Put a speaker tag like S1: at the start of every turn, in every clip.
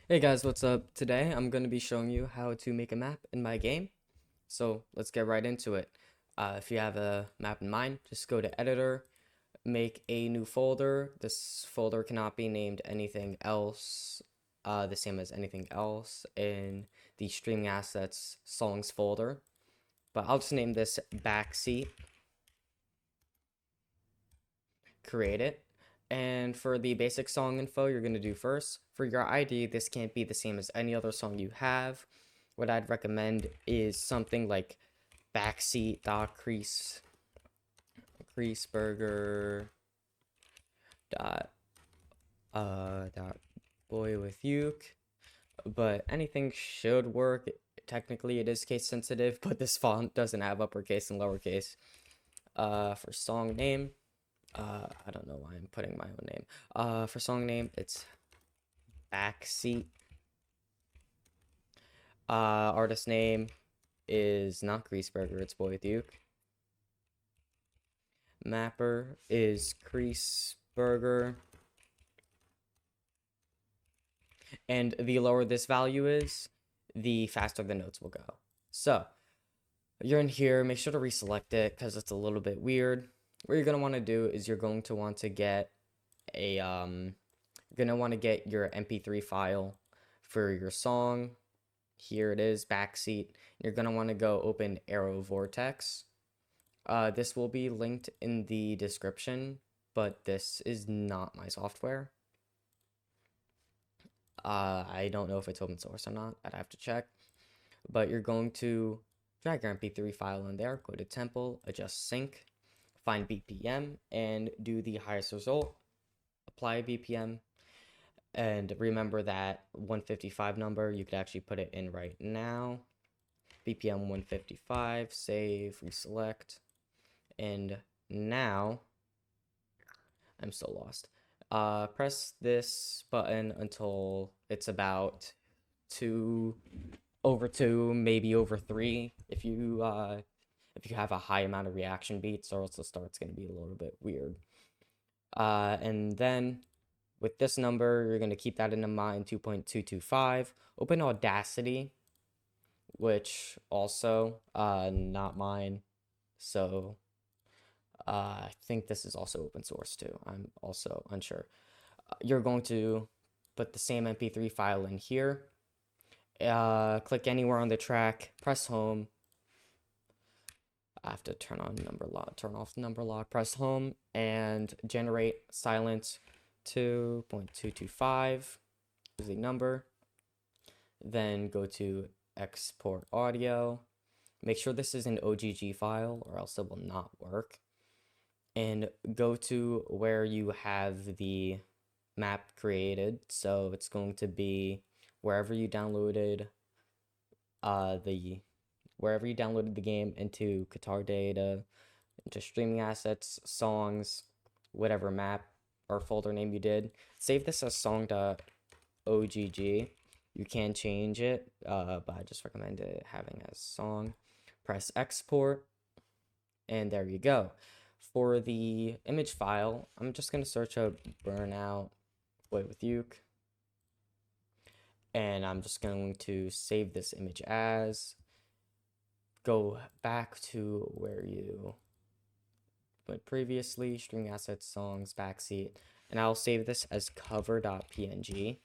S1: Hey guys, what's up? Today I'm going to be showing you how to make a map in my game. So let's get right into it. If you have a map in mind, just go to editor, make a new folder. This folder cannot be named anything else, the same as anything else in the streaming assets songs folder. But I'll just name this Backseat, create it. And for the basic song info, you're going to do first. For your ID, this can't be the same as any other song you have. What I'd recommend is something like backseat dot creaseburger dot dot BoyWithUke. But anything should work. Technically, it is case sensitive, but this font doesn't have uppercase and lowercase. For song name, I don't know why I'm putting my own name. For song name, it's Backseat. Artist name is not Creaseburger, it's BoyWithUke. Mapper is Creaseburger. And the lower this value is, the faster the notes will go. So you're in here, make sure to reselect it because it's a little bit weird. What you're gonna want to do is you're going to want to get you're gonna want to get your MP3 file for your song. Here it is, Backseat. You're gonna want to go open Arrow Vortex. This will be linked in the description, but this is not my software. I don't know if it's open source or not. I'd have to check. But you're going to drag your MP3 file in there, go to Temple, adjust sync, find BPM, and do the highest result. Apply BPM. And remember that 155 number, you could actually put it in right now. BPM 155, save, reselect. And now, I'm still lost. Press this button until it's about over two, maybe over three. If you have a high amount of reaction beats, or else the start's gonna be a little bit weird. And then with this number, you're gonna keep that in mind, 2.225. Open Audacity, which also not mine. So I think this is also open source too. I'm also unsure. You're going to put the same MP3 file in here. Click anywhere on the track, press home. I have to turn off number lock, press home, and generate silence 2.225 is the number. Then go to export audio. Make sure this is an OGG file or else it will not work. And go to where you have the map created. So it's going to be wherever you downloaded the game, into guitar data, into streaming assets, songs, whatever map or folder name you did. Save this as song.ogg. You can change it, but I just recommend it having as song. Press export, and there you go. For the image file, I'm just going to search up Burnout BoyWithUke, and I'm just going to save this image as. Go back to where you went previously, string assets, songs, backseat, and I'll save this as cover.png.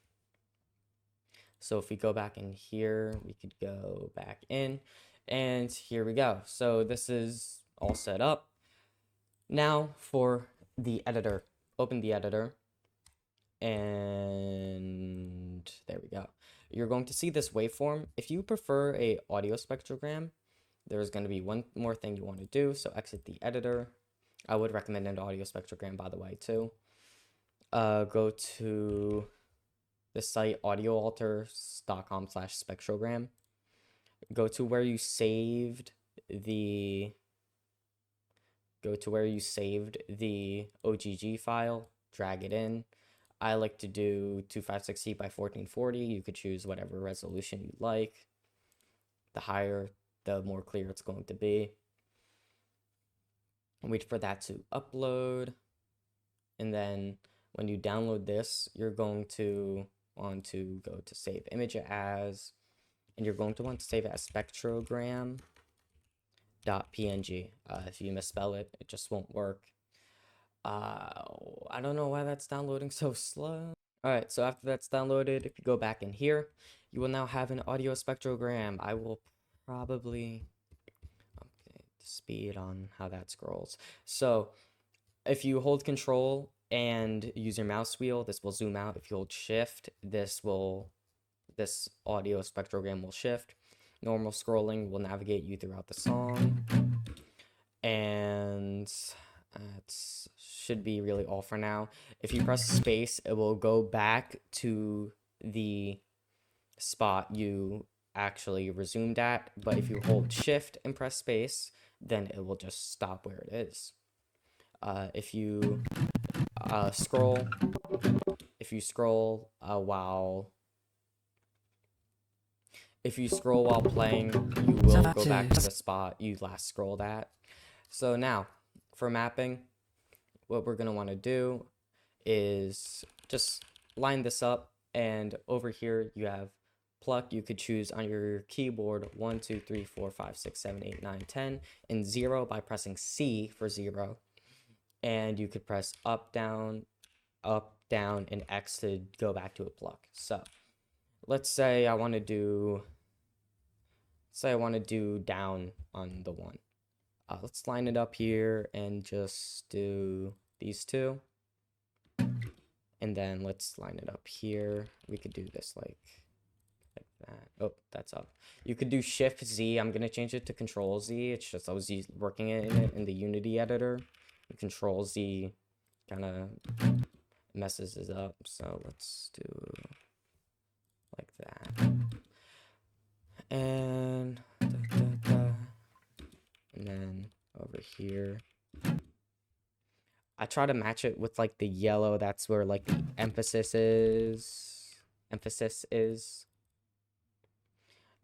S1: So if we go back in here, we could go back in, and here we go. So this is all set up. Now for the editor, open the editor, and there we go. You're going to see this waveform. If you prefer a audio spectrogram, there's going to be one more thing you want to do. So exit the editor. I would recommend an audio spectrogram, by the way, too. Go to the site audioalters.com/spectrogram. Go to where you saved the OGG file, drag it in. I like to do 2560 by 1440. You could choose whatever resolution you like. The higher, the more clear it's going to be. Wait for that to upload. And then when you download this, you're going to want to go to save image as, and you're going to want to save it as spectrogram.png. If you misspell it, it just won't work. I don't know why that's downloading so slow. Alright, so after that's downloaded, if you go back in here, you will now have an audio spectrogram. I will probably update the speed on how that scrolls. So if you hold control and use your mouse wheel, this will zoom out. If you hold shift, this audio spectrogram will shift. Normal scrolling will navigate you throughout the song. And that should be really all for now. If you press space, it will go back to the spot you actually resumed at. But if you hold shift and press space, then it will just stop where it is. If you scroll while playing, you will go back to the spot you last scrolled at. So now, for mapping, what we're going to want to do is just line this up, and over here you have pluck. You could choose on your keyboard 1, 2, 3, 4, 5, 6, 7, 8, 9, 10, and 0 by pressing C for 0. And you could press up, down, and X to go back to a pluck. So let's say I want to do down on the 1. Let's line it up here and just do these two. And then let's line it up here. We could do this like that. Oh, that's up. You could do Shift Z. I'm going to change it to Control Z. It's just I was working in it in the Unity editor. Control Z kind of messes it up. So let's do like that. And and then over here, I try to match it with like the yellow. That's where like the emphasis is.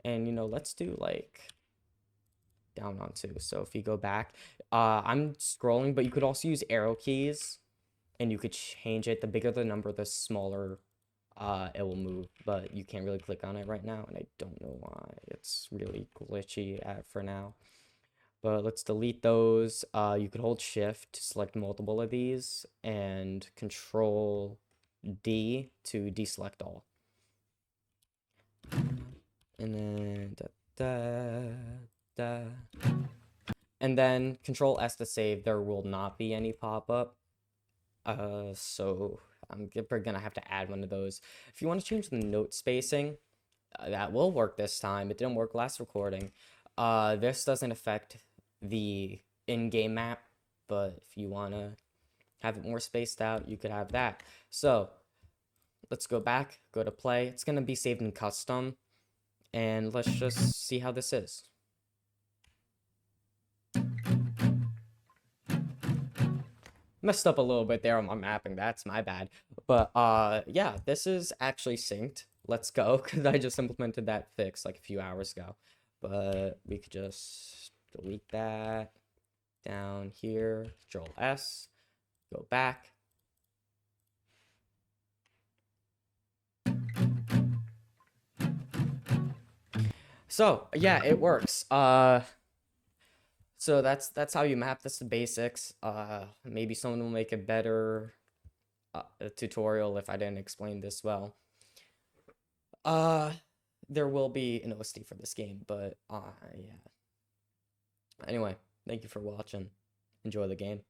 S1: And you know, let's do like down on 2. So if you go back, I'm scrolling, but you could also use arrow keys, and you could change it. The bigger the number, the smaller it will move, but you can't really click on it right now, and I don't know why. It's really glitchy for now. But let's delete those. You could hold shift to select multiple of these, and Control D to deselect all. And then and then Control S to save. There will not be any pop-up. So I'm gonna have to add one of those. If you want to change the note spacing, that will work this time. It didn't work last recording. This doesn't affect the in-game map, but if you want to have it more spaced out, you could have that. So let's go back, go to play. It's going to be saved in custom, and let's just see how this is. Messed up a little bit there on my mapping. That's my bad. But yeah, this is actually synced. Let's go, because I just implemented that fix like a few hours ago. But we could just delete that down here, Control S, go back. So yeah, it works. So that's how you map. That's the basics. Maybe someone will make a better tutorial if I didn't explain this well. There will be an OST for this game, but yeah. Anyway, thank you for watching. Enjoy the game.